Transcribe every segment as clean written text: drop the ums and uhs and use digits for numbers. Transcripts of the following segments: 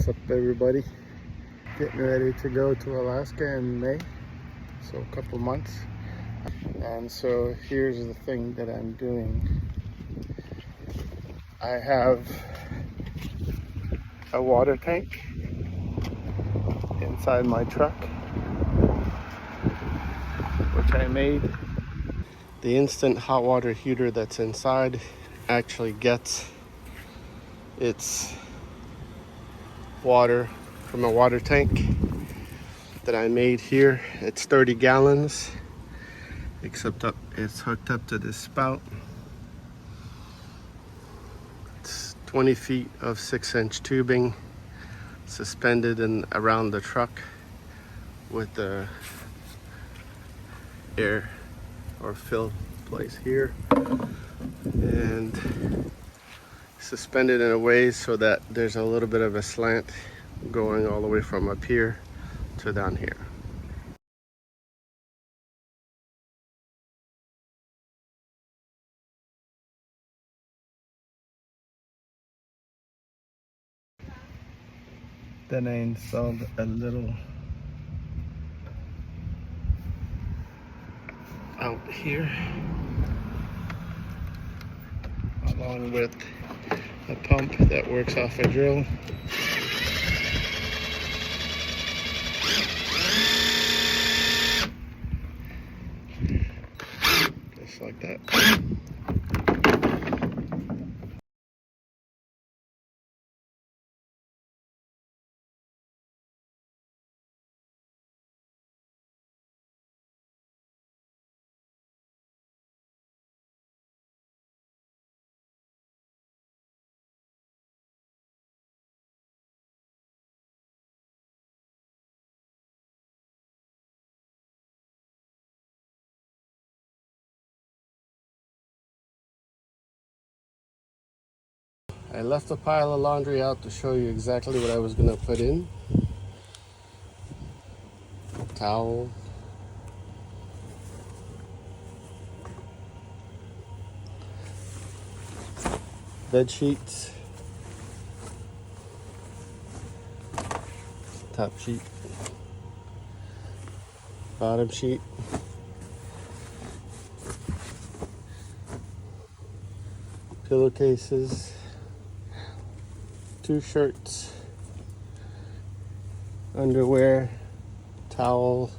What's up, everybody? Getting ready to go to Alaska in May, so a couple months. And so here's the thing that I'm doing. I have a water tank inside my truck, which I made. The instant hot water heater that's inside actually gets its water from a water tank that I made here. It's 30 gallons, except it's hooked up to this spout. It's 20 feet of 6-inch tubing suspended in around the truck with the air or fill place here, and suspended in a way so that there's a little bit of a slant going all the way from up here to down here. Then I installed a little out here, along with a pump that works off a drill. Just like that. I left a pile of laundry out to show you exactly what I was gonna put in. Towel, bed sheets, top sheet, bottom sheet, pillowcases, 2 shirts, underwear, towel,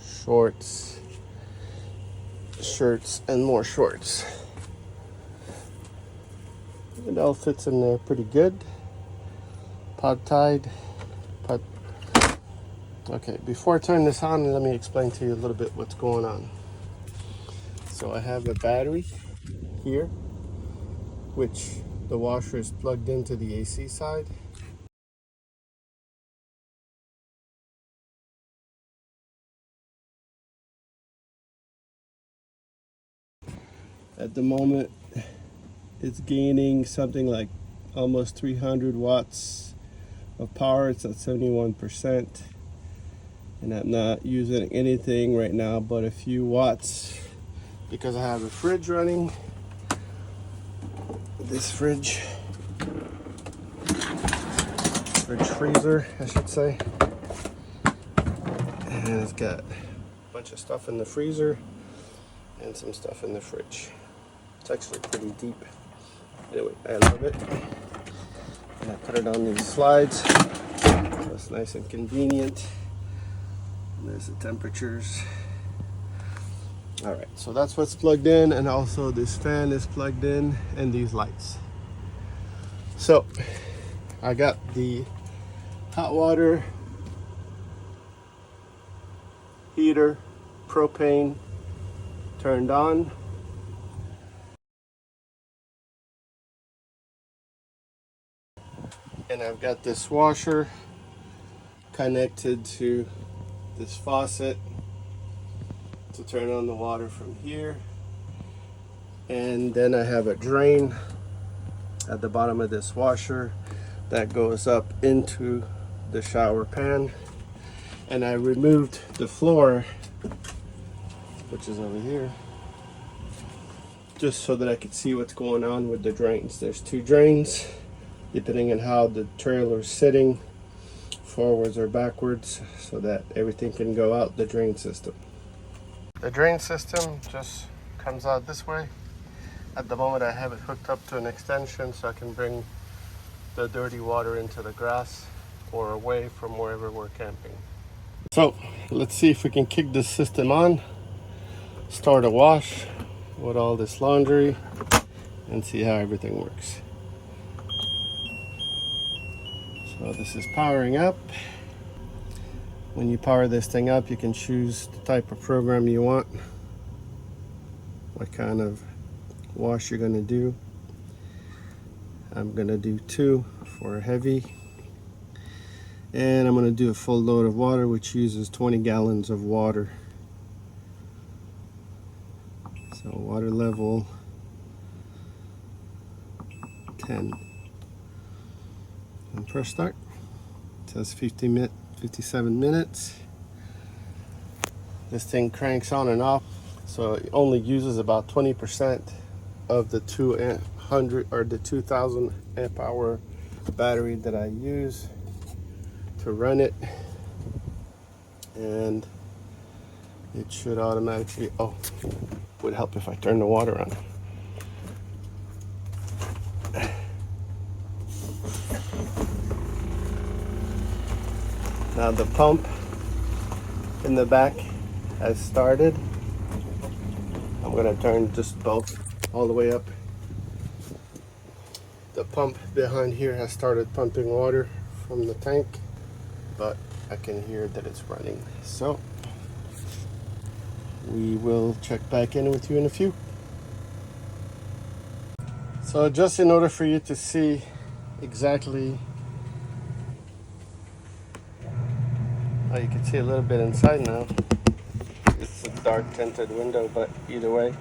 shorts, shirts, and more shorts. It all fits in there pretty good. Pod tied. Okay, before I turn this on, let me explain to you a little bit what's going on. So I have a battery here, which the washer is plugged into the AC side. At the moment, it's gaining something like almost 300 watts of power. It's at 71%. And I'm not using anything right now but a few watts because I have a fridge running. This fridge freezer, I should say. And it's got a bunch of stuff in the freezer and some stuff in the fridge. It's actually pretty deep. Anyway, I love it. And I put it on these slides, so it's nice and convenient. And there's the temperatures. All right, so that's what's plugged in, and also this fan is plugged in, and these lights. So I got the hot water heater, propane, turned on. And I've got this washer connected to this faucet to turn on the water from here. And then I have a drain at the bottom of this washer that goes up into the shower pan. And I removed the floor, which is over here, just so that I could see what's going on with the drains. There's 2 drains depending on how the trailer is sitting, forwards or backwards, so that everything can go out the drain system. The drain system just comes out this way. At the moment I have it hooked up to an extension so I can bring the dirty water into the grass or away from wherever we're camping. So let's see if we can kick this system on, start a wash with all this laundry, and see how everything works. So this is powering up. When you power this thing up, you can choose the type of program you want, what kind of wash you're going to do. I'm going to do 2 for heavy, and I'm going to do a full load of water, which uses 20 gallons of water. So water level 10, and press start. It says 57 minutes. This thing cranks on and off, so it only uses about 20% of the 200 or the 2000 amp hour battery that I use to run it, and it should automatically, oh, would help if I turn the water on. Now the pump in the back has started. I'm going to turn just both all the way up. The pump behind here has started pumping water from the tank, but I can hear that it's running. So we will check back in with you in a few. So just in order for you to see exactly, oh, you can see a little bit inside now. It's a dark tinted window, but either way,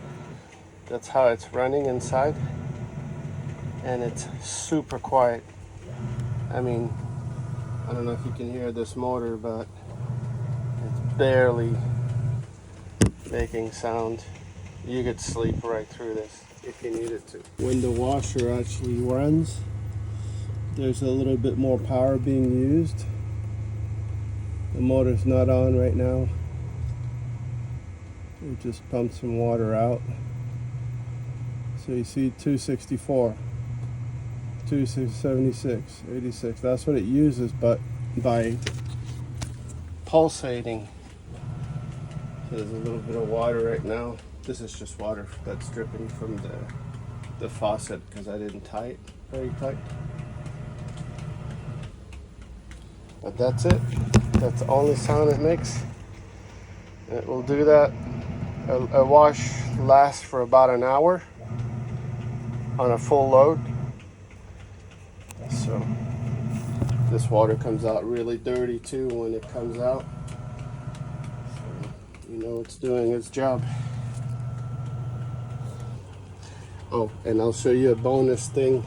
that's how it's running inside. And it's super quiet. I mean, I don't know if you can hear this motor, but it's barely making sound. You could sleep right through this if you needed to. When the washer actually runs, there's a little bit more power being used. The motor's not on right now. It just pumps some water out. So you see 264. 276, 86. That's what it uses, but by pulsating, there's a little bit of water right now. This is just water that's dripping from the faucet because I didn't tie it very tight. But that's it. That's the only sound it makes. It will do that. A wash lasts for about an hour on a full load. So this water comes out really dirty too when it comes out. So you know it's doing its job. Oh, and I'll show you a bonus thing.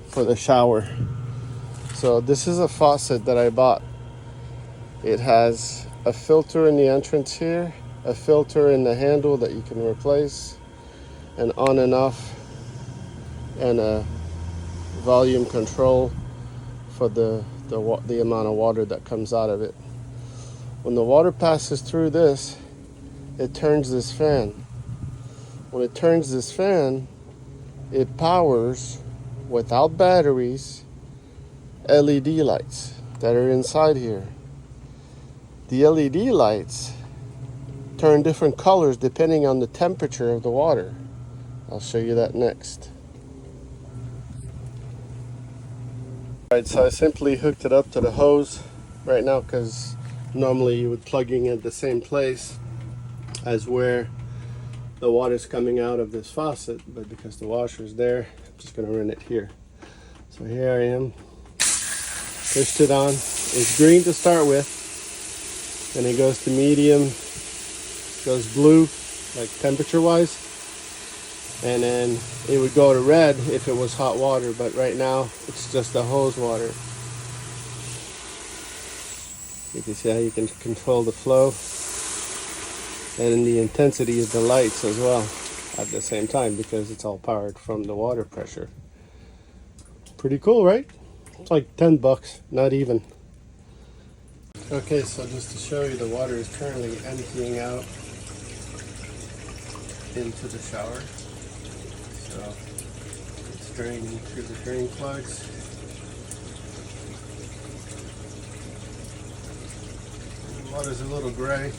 For the shower. So this is a faucet that I bought. It has a filter in the entrance here, a filter in the handle that you can replace, and on and off, and a volume control for the amount of water that comes out of it. When the water passes through this, it turns this fan. When it turns this fan, it powers, without batteries, LED lights that are inside here. The LED lights turn different colors depending on the temperature of the water. I'll show you that next. Alright, so I simply hooked it up to the hose right now because normally you would plugging in at the same place as where the water's coming out of this faucet, but because the washer's there, I'm just going to run it here. So here I am. Pushed it on. It's green to start with. Then it goes to medium, goes blue, like temperature wise, and then it would go to red if it was hot water, but right now it's just the hose water. You can see how you can control the flow and the intensity of the lights as well. at the same time because it's all powered from the water pressure. Pretty cool, right? It's like 10 bucks, not even. Okay, so just to show you, the water is currently emptying out into the shower. So it's draining through the drain plugs. The water's a little gray,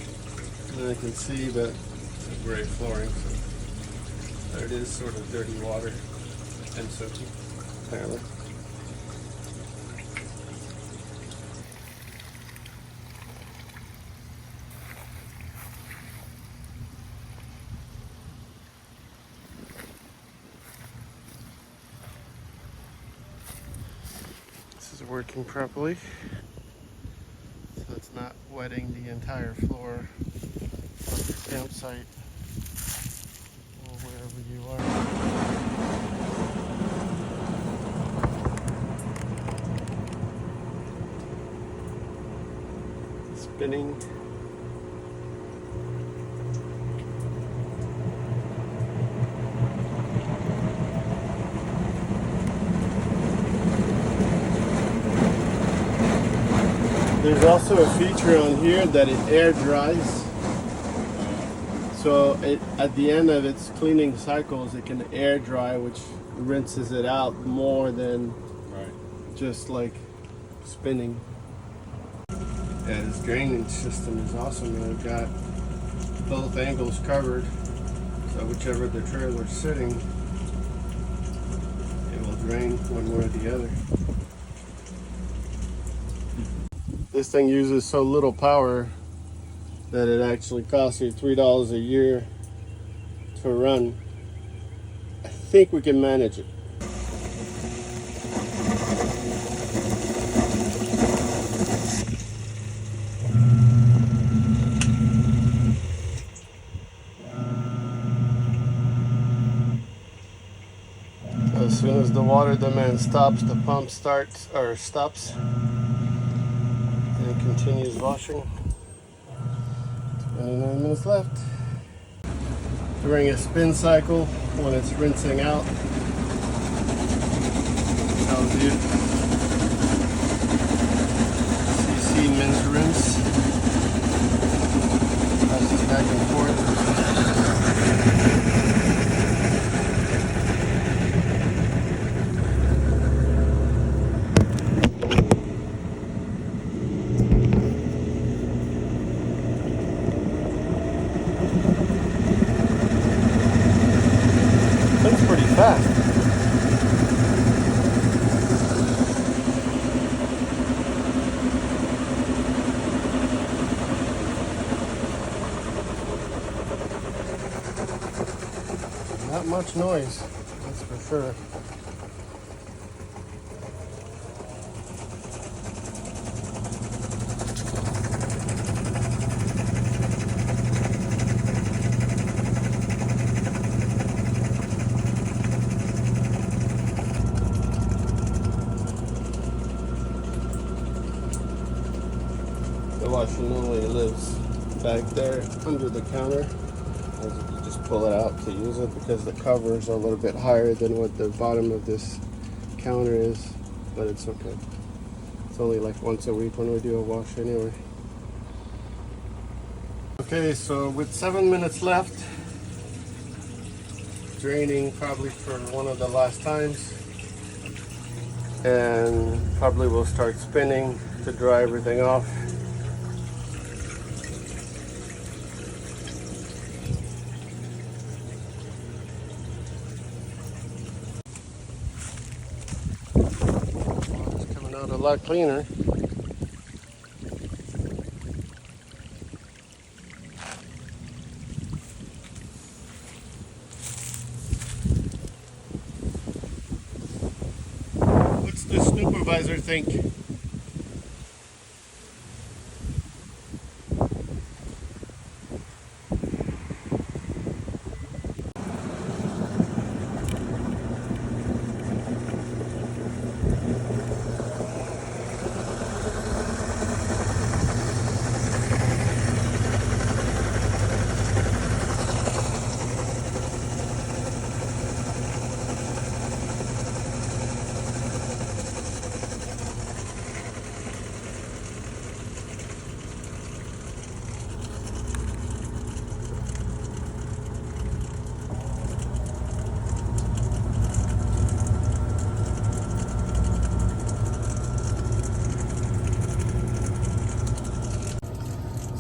and I can see that it's a gray flooring. So there it is, sort of dirty water and soapy, apparently. This is working properly, so it's not wetting the entire floor of your campsite or wherever you are. Spinning. There's also a feature on here that it air dries. So at the end of its cleaning cycles, it can air dry, which rinses it out more than just like spinning. Yeah, this drainage system is awesome. I've got both angles covered, so whichever the trailer's sitting, it will drain one way or the other. This thing uses so little power that it actually costs you $3 a year to run. I think we can manage it. As soon as the water demand stops, the pump stops and continues washing. 29 minutes left. During a spin cycle, when it's rinsing out, tells you CC men's rinse. Passes back and forth. That's pretty fast. Not much noise, that's for sure. The washer normally lives back there under the counter. You just pull it out to use it because the covers are a little bit higher than what the bottom of this counter is, but it's okay. It's only like once a week when we do a wash anyway. Okay, so with 7 minutes left, draining probably for one of the last times, and probably will start spinning to dry everything off. It's coming out a lot cleaner. What's the supervisor think?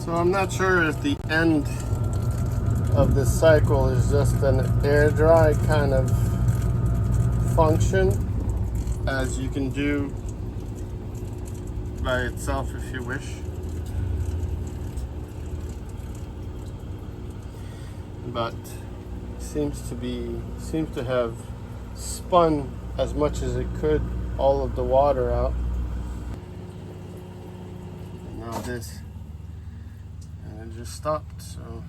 So I'm not sure if the end of this cycle is just an air dry kind of function, as you can do by itself if you wish. But seems to have spun as much as it could all of the water out. And now this, and it just stopped, so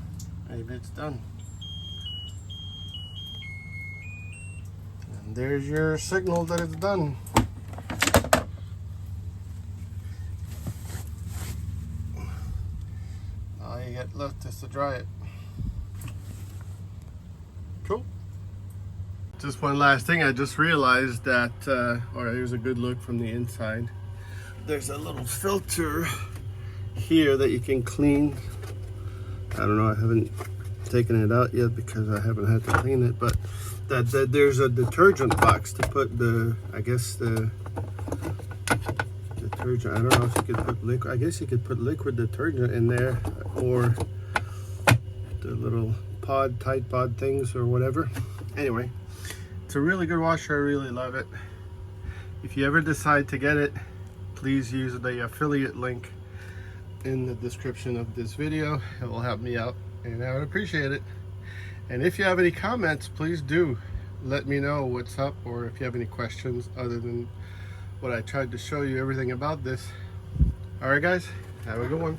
maybe it's done. And there's your signal that it's done. All you get left is to dry it. Cool. Just one last thing, I just realized that, here's a good look from the inside. There's a little filter here that you can clean. I don't know, I haven't taken it out yet because I haven't had to clean it, but that there's a detergent box to put the, I guess the detergent, I don't know if you could put liquid, I guess you could put liquid detergent in there, or the little Tide Pod things or whatever. Anyway, it's a really good washer. I really love it. If you ever decide to get it, please use the affiliate link in the description of this video. It will help me out and I would appreciate it. And if you have any comments, please do let me know what's up, or if you have any questions other than what I tried to show you everything about this. All right guys, have a good one.